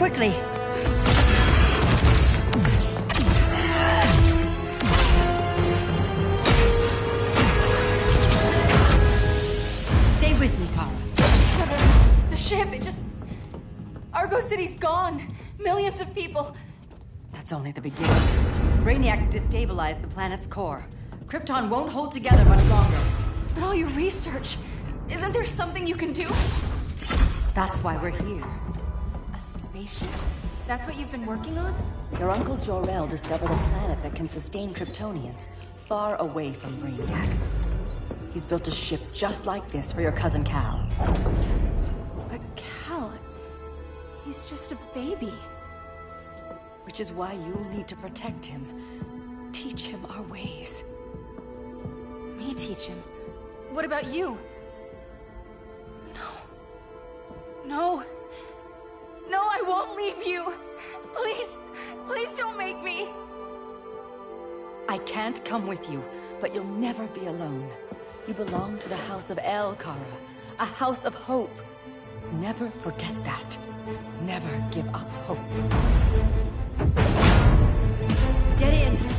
quickly. Stay with me, Kara. The ship, it just... Argo City's gone. Millions of people. That's only the beginning. Brainiac's destabilized the planet's core. Krypton won't hold together much longer. But all your research, isn't there something you can do? That's why we're here. A spaceship? That's what you've been working on? Your Uncle Jor-El discovered a planet that can sustain Kryptonians, far away from Brainiac. He's built a ship just like this for your cousin Cal. But Cal... he's just a baby. Which is why you'll need to protect him. Teach him our ways. Me teach him? What about you? No. No, I won't leave you. Please don't make me. I can't come with you, but you'll never be alone. You belong to the House of El, Kara. A house of hope. Never forget that. Never give up hope. Get in!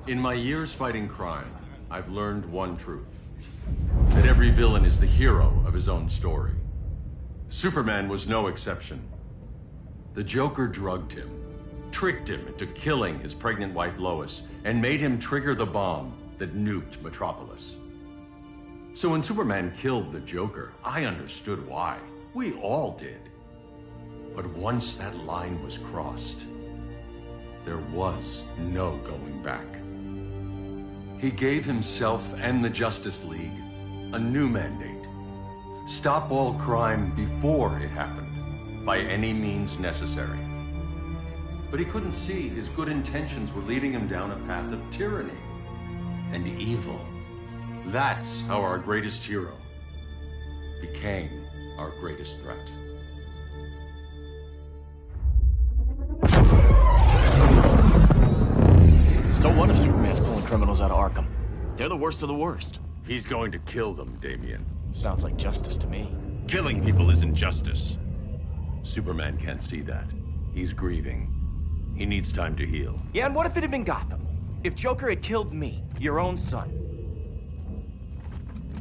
In my years fighting crime, I've learned one truth. That every villain is the hero of his own story. Superman was no exception. The Joker drugged him, tricked him into killing his pregnant wife Lois, and made him trigger the bomb that nuked Metropolis. So when Superman killed the Joker, I understood why. We all did. But once that line was crossed, there was no going back. He gave himself and the Justice League a new mandate. Stop all crime before it happened, by any means necessary. But he couldn't see his good intentions were leading him down a path of tyranny and evil. That's how our greatest hero became our greatest threat. So what if Superman's pulling criminals out of Arkham? They're the worst of the worst. He's going to kill them, Damian. Sounds like justice to me. Killing people isn't justice. Superman can't see that. He's grieving. He needs time to heal. Yeah, and what if it had been Gotham? If Joker had killed me, your own son?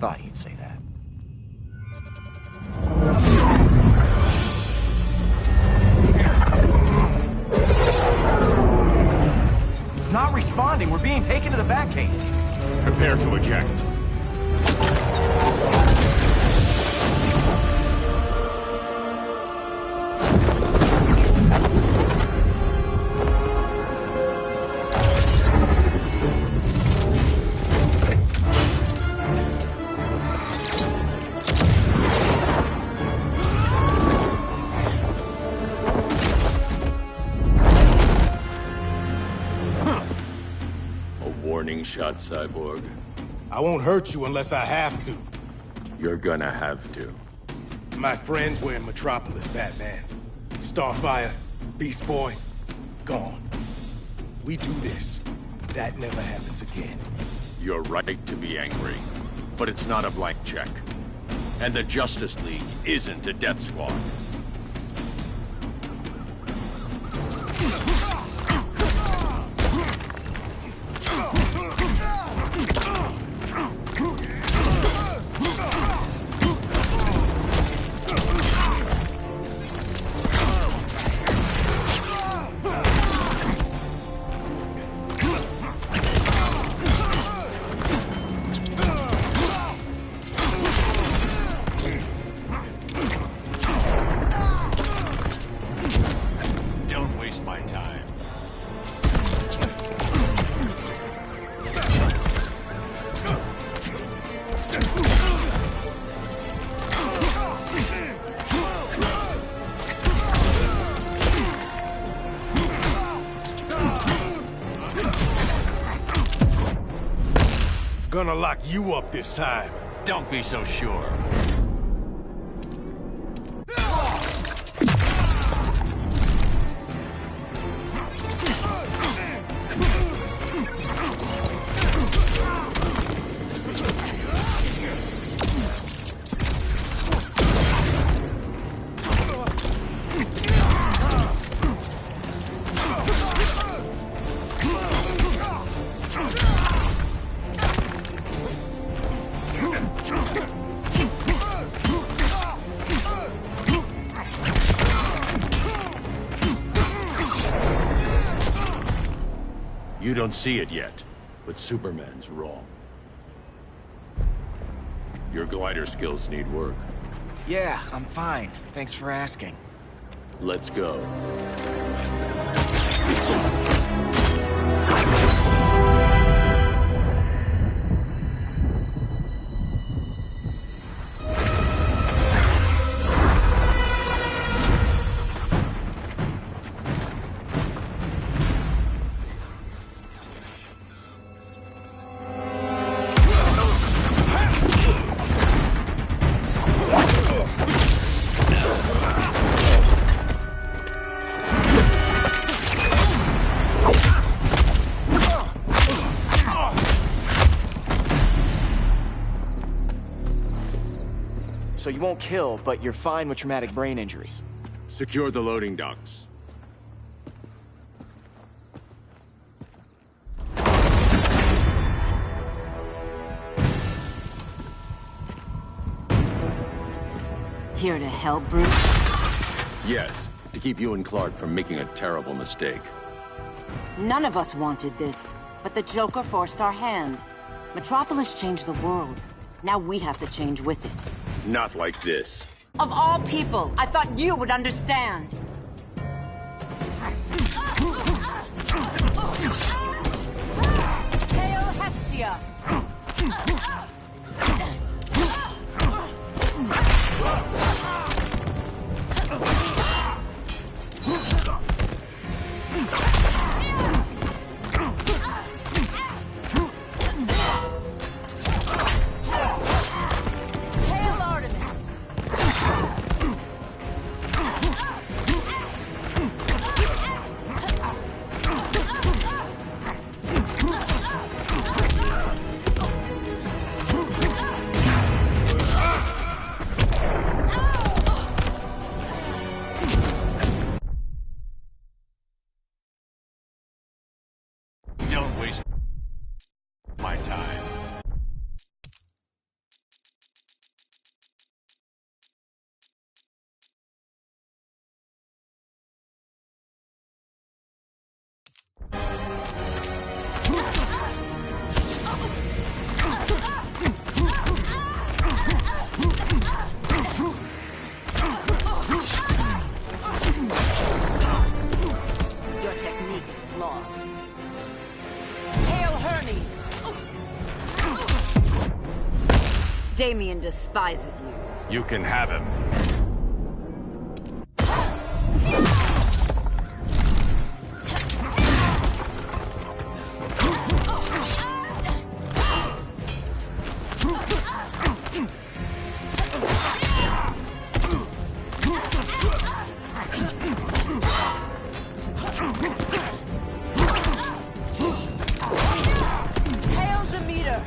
Thought you'd say that. It's not responding. We're being taken to the Batcave. Prepare to eject. Warning shot, Cyborg. I won't hurt you unless I have to. You're gonna have to. My friends were in Metropolis, Batman. Starfire, Beast Boy, gone. We do this. That never happens again. You're right to be angry, but it's not a blank check. And the Justice League isn't a death squad. Gonna lock you up this time. Don't be so sure. You don't see it yet, but Superman's wrong. Your glider skills need work. Yeah, I'm fine. Thanks for asking. Let's go. So you won't kill, but you're fine with traumatic brain injuries. Secure the loading docks. Here to help, Bruce? Yes, to keep you and Clark from making a terrible mistake. None of us wanted this, but the Joker forced our hand. Metropolis changed the world. Now we have to change with it. Not like this. Of all people, I thought you would understand. Hail Hestia! Don't waste my time. Your technique is flawed. Hail Hermes! Damien despises you. You can have him. Hail Demeter!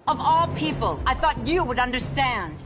Of all people, I thought you would understand.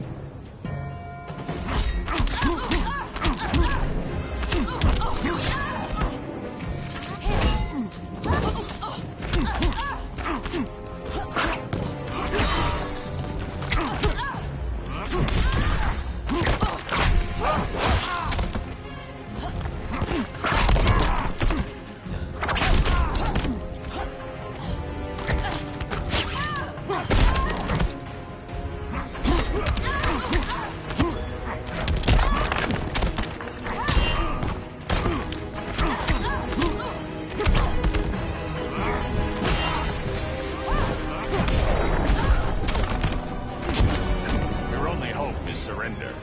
Your only hope is surrender.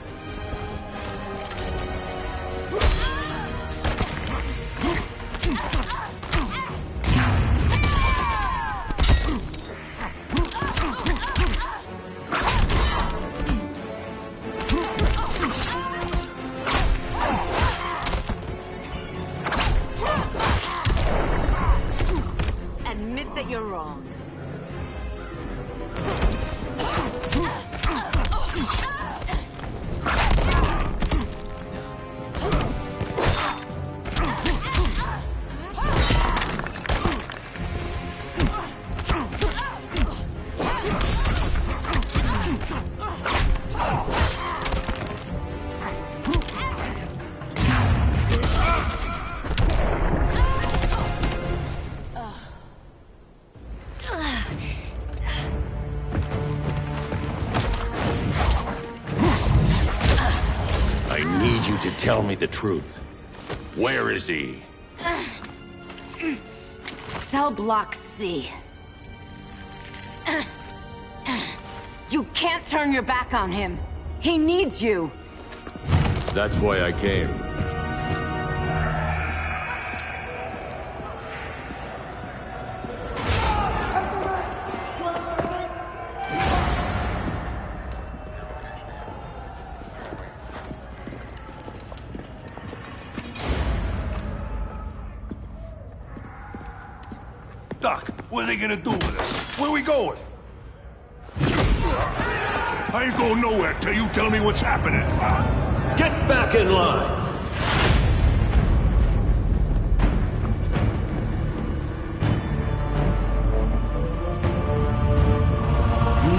Admit that you're wrong. I need you to tell me the truth. Where is he? Cell Block C. You can't turn your back on him. He needs you. That's why I came. Doc, what are they gonna do with us? Where we going? I ain't going nowhere till you tell me what's happening. Get back in line!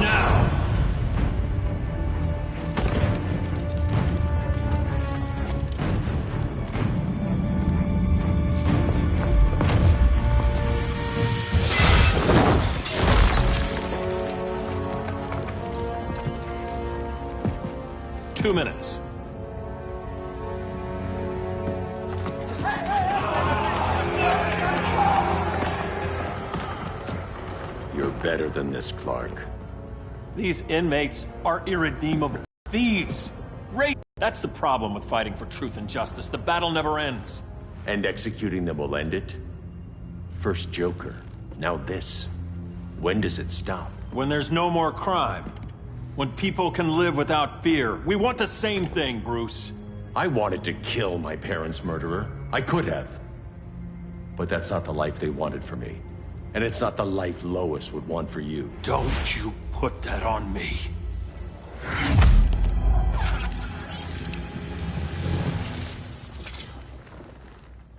Now! 2 minutes. You're better than this, Clark. These inmates are irredeemable thieves. That's the problem with fighting for truth and justice. The battle never ends. And executing them will end it? First Joker, now this. When does it stop? When there's no more crime. When people can live without fear. We want the same thing, Bruce. I wanted to kill my parents' murderer. I could have. But that's not the life they wanted for me. And it's not the life Lois would want for you. Don't you put that on me.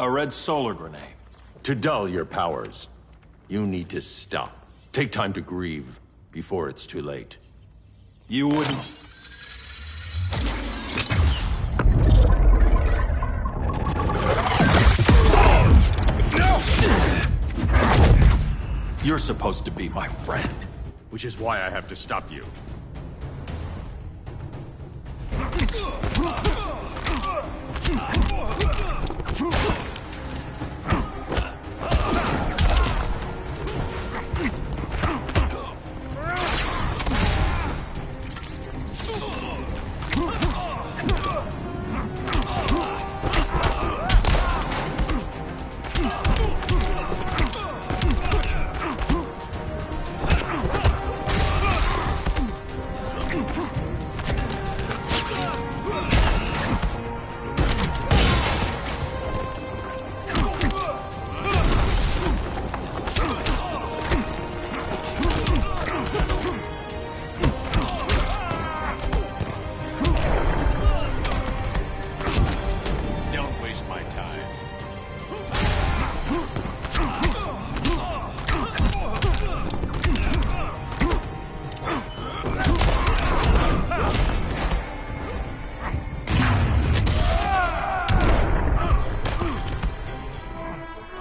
A red solar grenade. To dull your powers, you need to stop. Take time to grieve before it's too late. You wouldn't... You're supposed to be my friend. Which is why I have to stop you.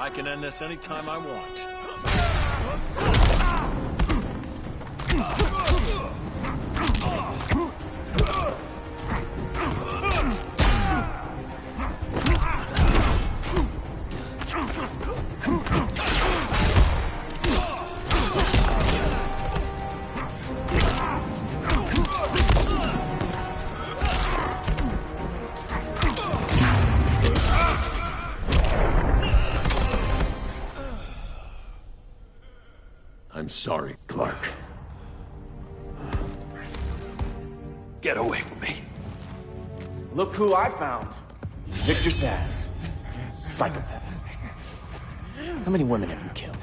I can end this anytime I want. I'm sorry, Clark. Get away from me. Look who I found. Victor Zsasz. Psychopath. How many women have you killed?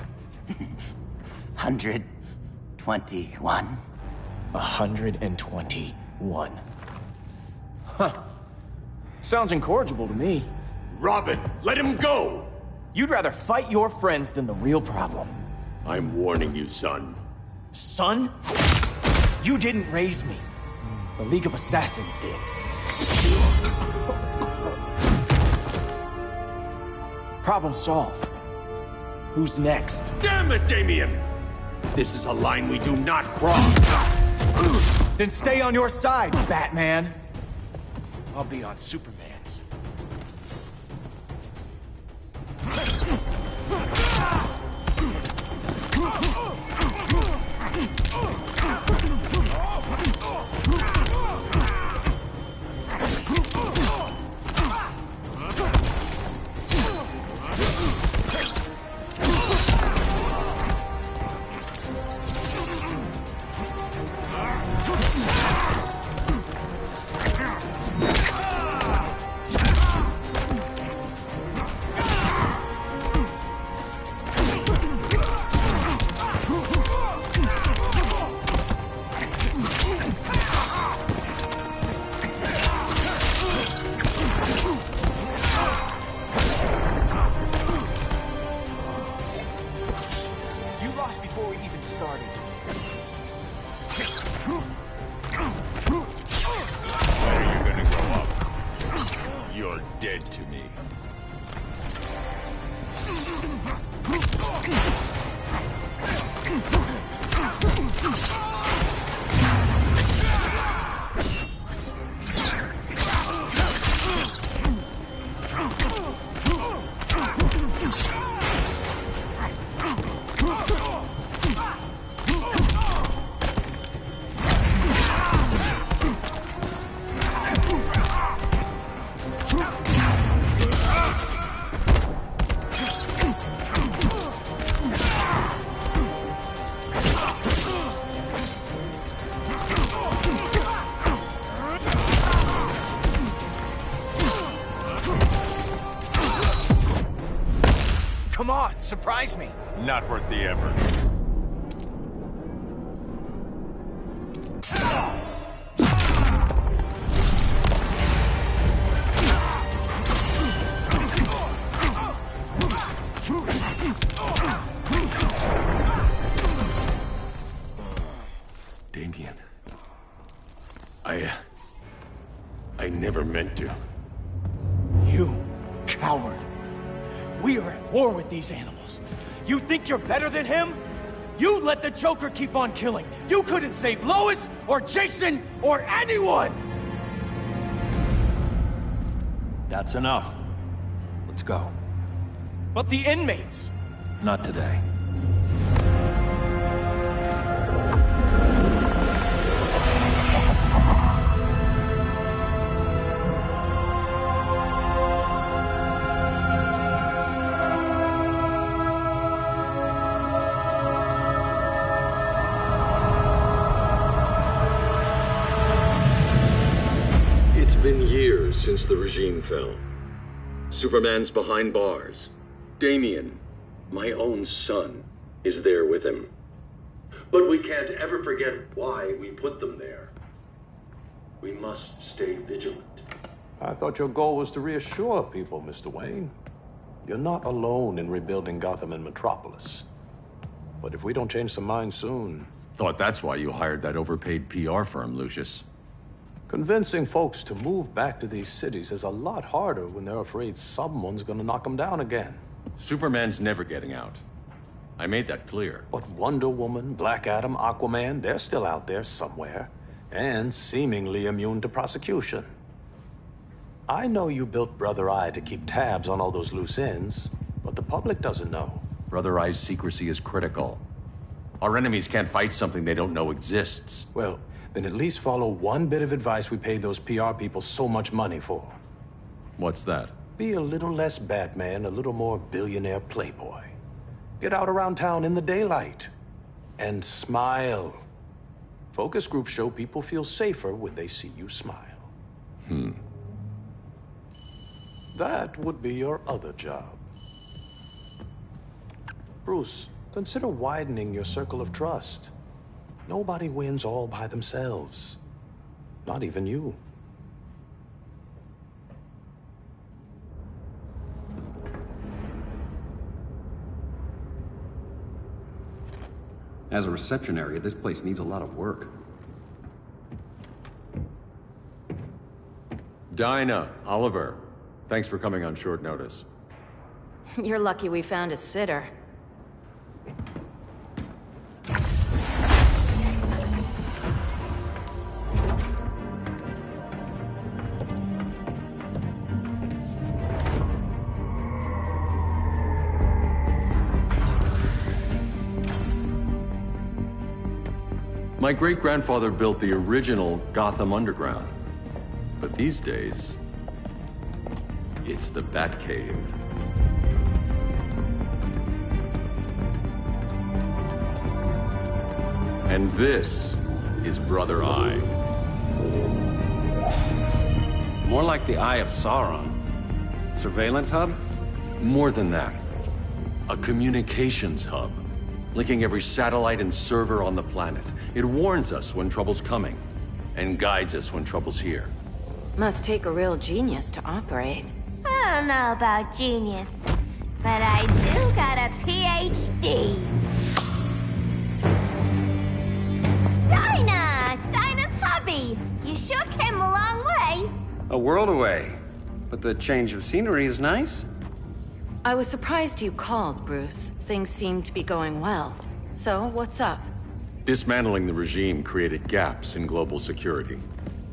121. 121. Huh. Sounds incorrigible to me. Robin, let him go! You'd rather fight your friends than the real problem. I'm warning you, son. Son? You didn't raise me. The League of Assassins did. Problem solved. Who's next? Damn it, Damien! This is a line we do not cross. Then stay on your side, Batman. I'll be on Superman's. before we even started. When are you gonna grow up? You're dead to me. Come on, surprise me. Not worth the effort. Damien. I never meant to. You coward. We are at war with these animals. You think you're better than him? You let the Joker keep on killing. You couldn't save Lois, or Jason, or anyone! That's enough. Let's go. But the inmates! Not today. Since the regime fell. Superman's behind bars. Damien, my own son, is there with him. But we can't ever forget why we put them there. We must stay vigilant. I thought your goal was to reassure people, Mr. Wayne. You're not alone in rebuilding Gotham and Metropolis. But if we don't change some minds soon... Thought that's why you hired that overpaid PR firm, Lucius. Convincing folks to move back to these cities is a lot harder when they're afraid someone's gonna knock them down again. Superman's never getting out. I made that clear. But Wonder Woman, Black Adam, Aquaman, they're still out there somewhere, and seemingly immune to prosecution. I know you built Brother Eye to keep tabs on all those loose ends, but the public doesn't know. Brother Eye's secrecy is critical. Our enemies can't fight something they don't know exists. Well, then at least follow one bit of advice we paid those PR people so much money for. What's that? Be a little less Batman, a little more billionaire playboy. Get out around town in the daylight. And smile. Focus groups show people feel safer when they see you smile. That would be your other job. Bruce, consider widening your circle of trust. Nobody wins all by themselves. Not even you. As a reception area, this place needs a lot of work. Dinah, Oliver, thanks for coming on short notice. You're lucky we found a sitter. My great-grandfather built the original Gotham Underground. But these days, it's the Batcave. And this is Brother Eye. More like the Eye of Sauron. Surveillance hub? More than that. A communications hub. Linking every satellite and server on the planet. It warns us when trouble's coming, and guides us when trouble's here. Must take a real genius to operate. I don't know about genius, but I do got a PhD. world away. But the change of scenery is nice. I was surprised you called, Bruce. Things seem to be going well. So, what's up? Dismantling the regime created gaps in global security.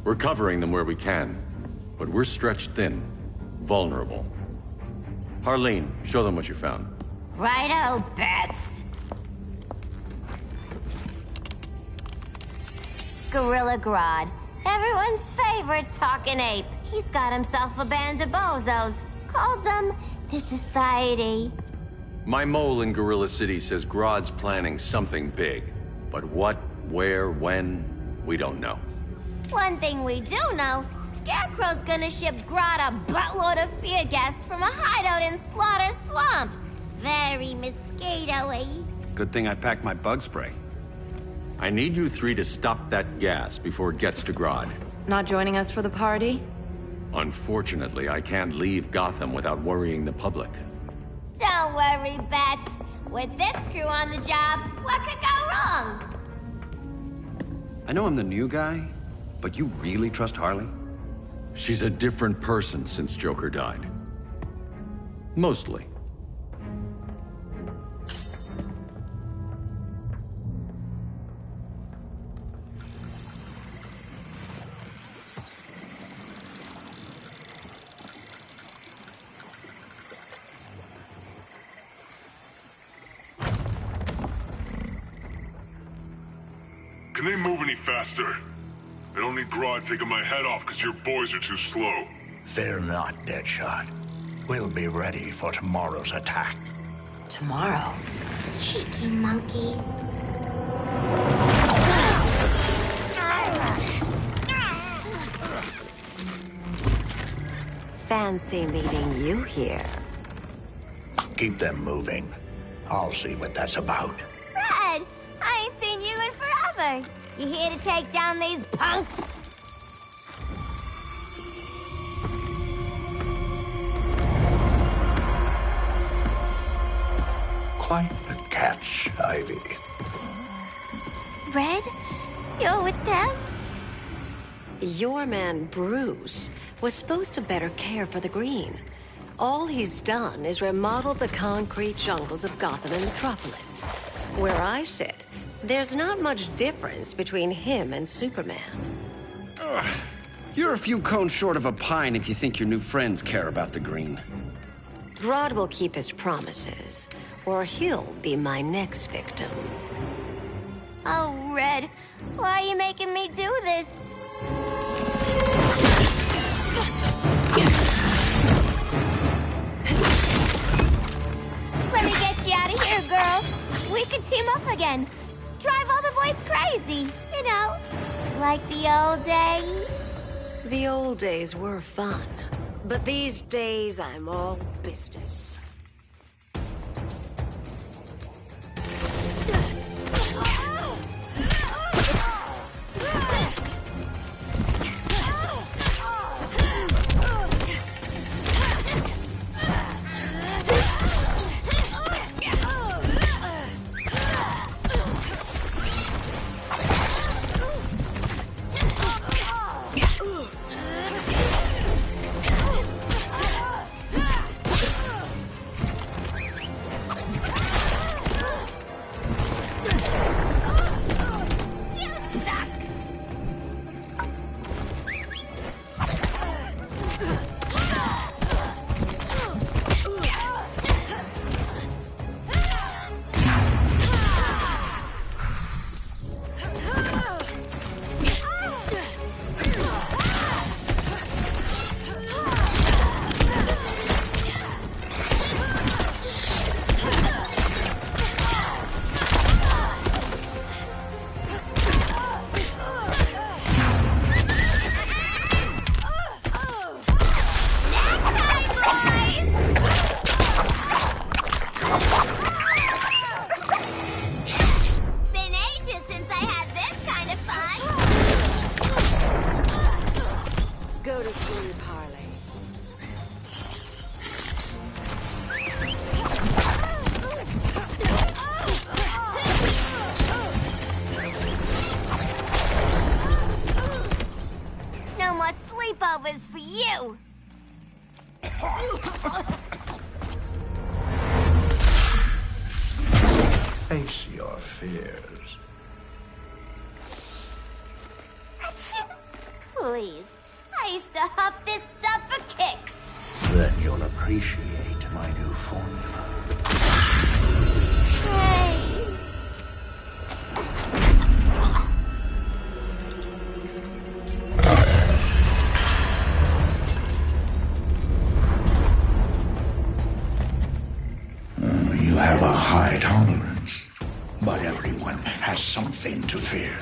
We're covering them where we can, but we're stretched thin, vulnerable. Harleen, show them what you found. Righto, Bats. Gorilla Grodd. Everyone's favorite talking ape. He's got himself a band of bozos. Calls them the Society. My mole in Gorilla City says Grodd's planning something big. But what, where, when, we don't know. One thing we do know, Scarecrow's gonna ship Grodd a buttload of fear gas from a hideout in Slaughter Swamp. Very mosquito-y. Good thing I packed my bug spray. I need you three to stop that gas before it gets to Grodd. Not joining us for the party? Unfortunately, I can't leave Gotham without worrying the public. Don't worry, Bats. With this crew on the job, what could go wrong? I know I'm the new guy, but you really trust Harley? She's a different person since Joker died. Mostly. Can they move any faster? I don't need Grodd taking my head off because your boys are too slow. Fear not, Deadshot. We'll be ready for tomorrow's attack. Tomorrow? Cheeky monkey. Fancy meeting you here. Keep them moving. I'll see what that's about. Red, I ain't seen you in forever. You here to take down these punks? Quite the catch, Ivy. Red, you're with them? Your man, Bruce, was supposed to better care for the Green. All he's done is remodeled the concrete jungles of Gotham and Metropolis. Where I sit, there's not much difference between him and Superman. You're a few cones short of a pine if you think your new friends care about the Green. Grodd will keep his promises, or he'll be my next victim. Oh, Red, why are you making me do this? Let me get you out of here, girl. We can team up again. Drive all the boys crazy, you know, like the old days. The old days were fun, but these days I'm all business. face your fears. Please. I used to huff this stuff for kicks. Then you'll appreciate my new formula. Hey. You have a high tolerance, but everyone has something to fear.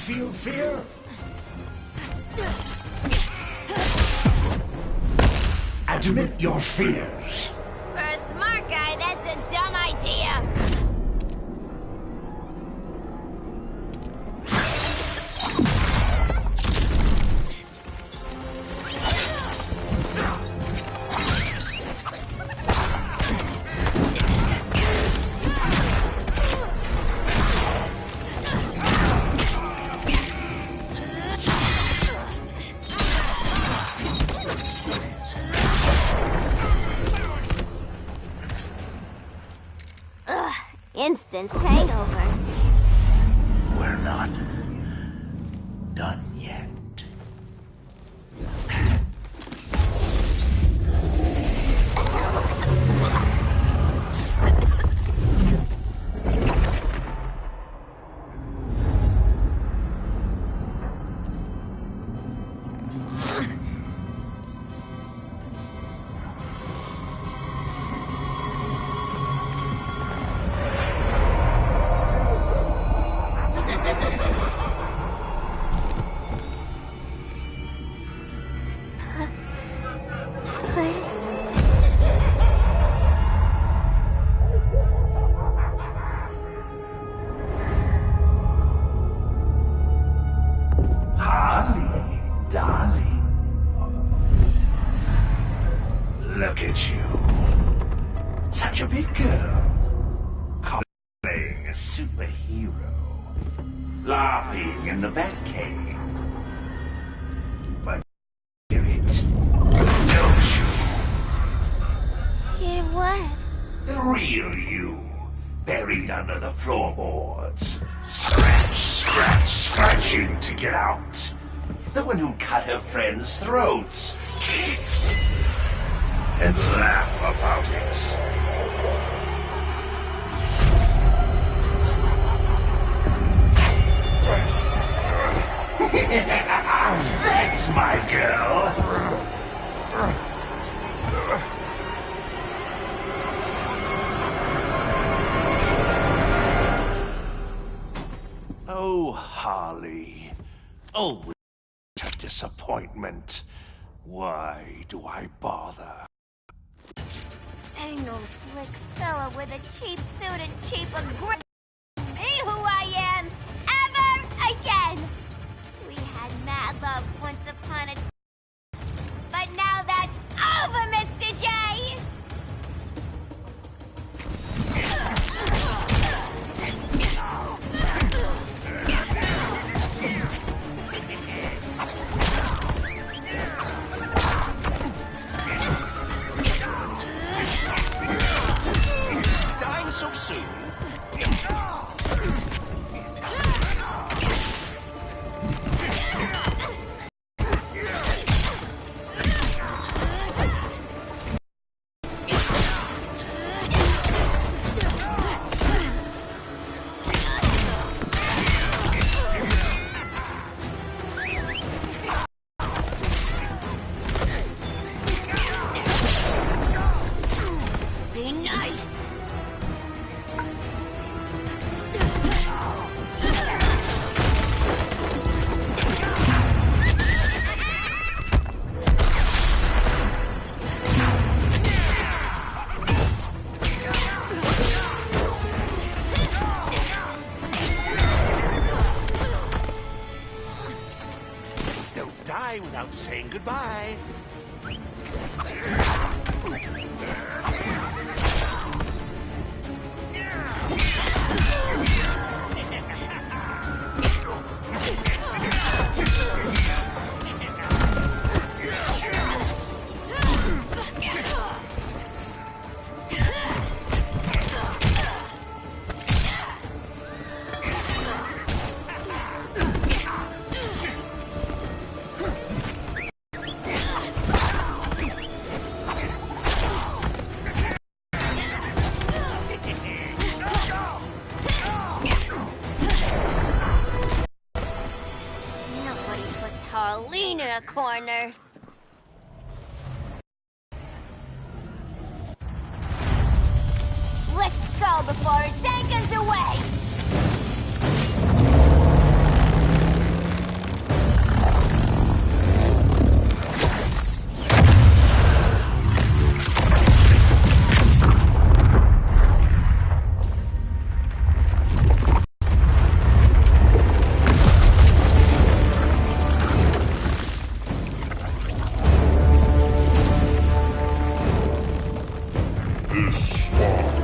Feel fear? Admit your fears. For a smart guy, that's a dumb idea. Instant hangover. We're not done yet. Look at you. Such a big girl. Playing a superhero. LARPing in the Batcave. But hear it, don't you? Hear what? The real you. Buried under the floorboards. Scratch, scratch, scratching to get out. The one who cut her friends' throats. And laugh about it. That's my girl. Oh, Harley. Always a disappointment. Why do I bother? Ain't no slick fella with a cheap suit and cheap aggression. Be who I am, ever again. We had mad love once upon a time, but now that's over, Mr. J. Dying so soon? die without saying goodbye. Harleen in a corner. Let's go before it takes us away! This swamp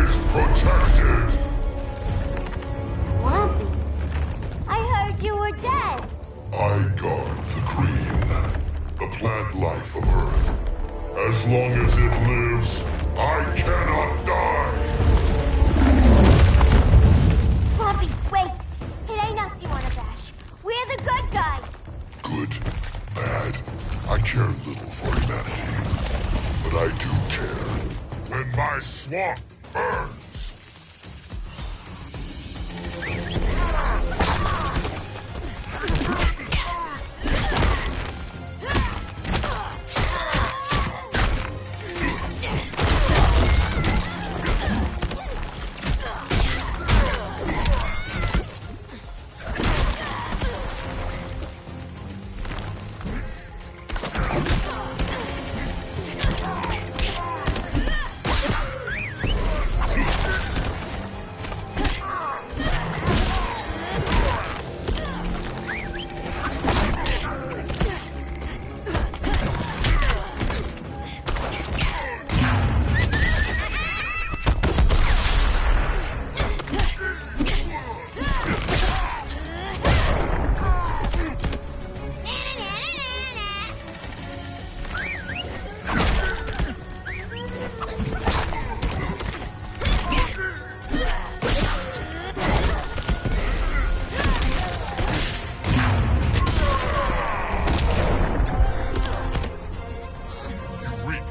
is protected. Swampy? I heard you were dead. I guard the green, the plant life of Earth. As long as it lives, I cannot die. Swampy, wait! It ain't us you wanna bash. We're the good guys. Good, bad, I care little for humanity. But I do care when my swamp burns.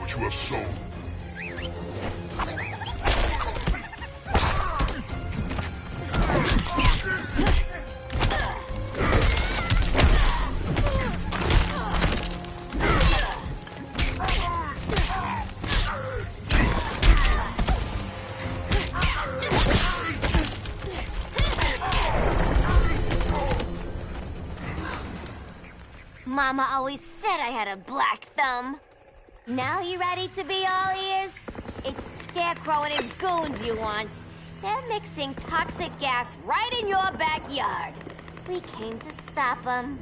You have sown. Mama always said I had a black thumb. Now you ready to be all ears? It's Scarecrow and his goons you want. They're mixing toxic gas right in your backyard. We came to stop them.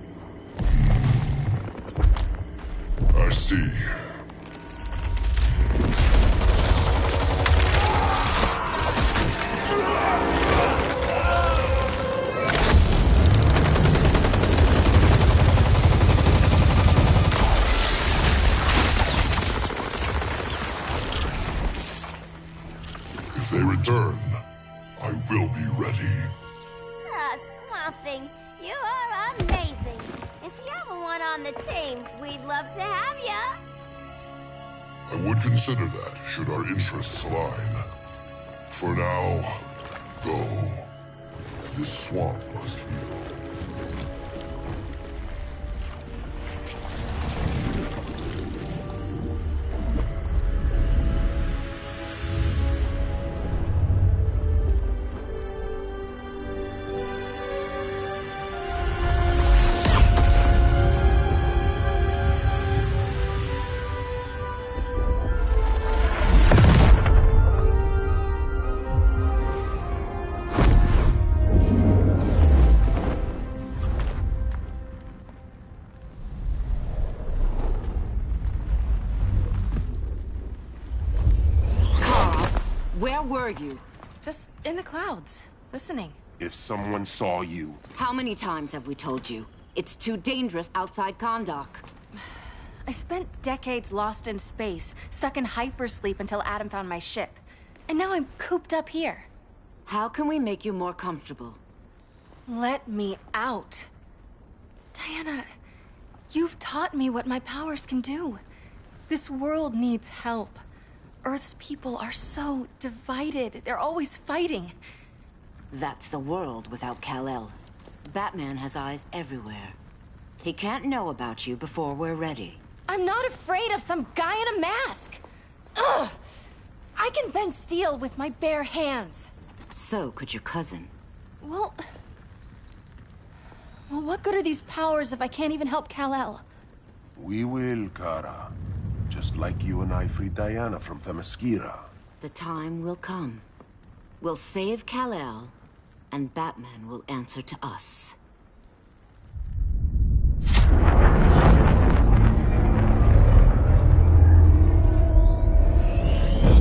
I see. If they return, I will be ready. Ah, Swamp Thing, you are amazing. If you ever want on the team, we'd love to have ya. I would consider that, should our interests align. For now, go. This swamp must heal. were you? Just in the clouds, listening. If someone saw you... How many times have we told you? It's too dangerous outside Kahndaq. I spent decades lost in space, stuck in hypersleep until Adam found my ship. And now I'm cooped up here. How can we make you more comfortable? Let me out. Diana, you've taught me what my powers can do. This world needs help. Earth's people are so divided. They're always fighting. That's the world without Kal-El. Batman has eyes everywhere. He can't know about you before we're ready. I'm not afraid of some guy in a mask! Ugh! I can bend steel with my bare hands. So could your cousin. Well, what good are these powers if I can't even help Kal-El? We will, Kara. Just like you and I freed Diana from Themyscira. The time will come. We'll save Kal-El, and Batman will answer to us.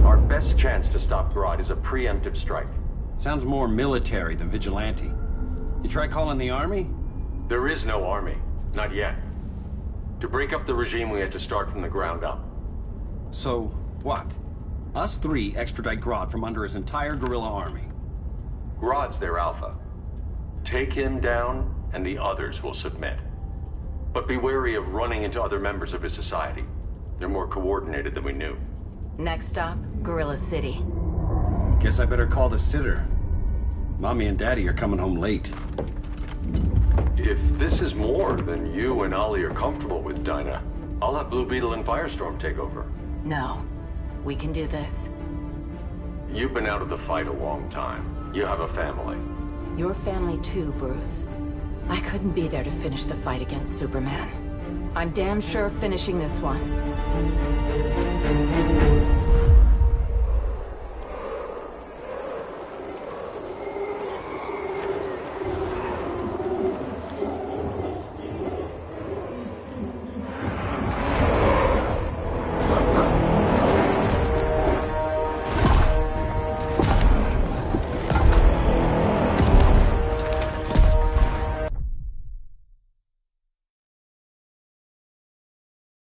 Our best chance to stop Grodd is a preemptive strike. Sounds more military than vigilante. You try calling the army? There is no army. Not yet. To break up the regime, we had to start from the ground up. So, what? Us three extradite Grodd from under his entire guerrilla army. Grodd's their alpha. Take him down, and the others will submit. But be wary of running into other members of his society. They're more coordinated than we knew. Next stop, Gorilla City. Guess I better call the sitter. Mommy and Daddy are coming home late. If this is more than you and Ollie are comfortable with, Dinah, I'll have Blue Beetle and Firestorm take over. No. We can do this. You've been out of the fight a long time. You have a family. Your family too, Bruce. I couldn't be there to finish the fight against Superman. I'm damn sure finishing this one.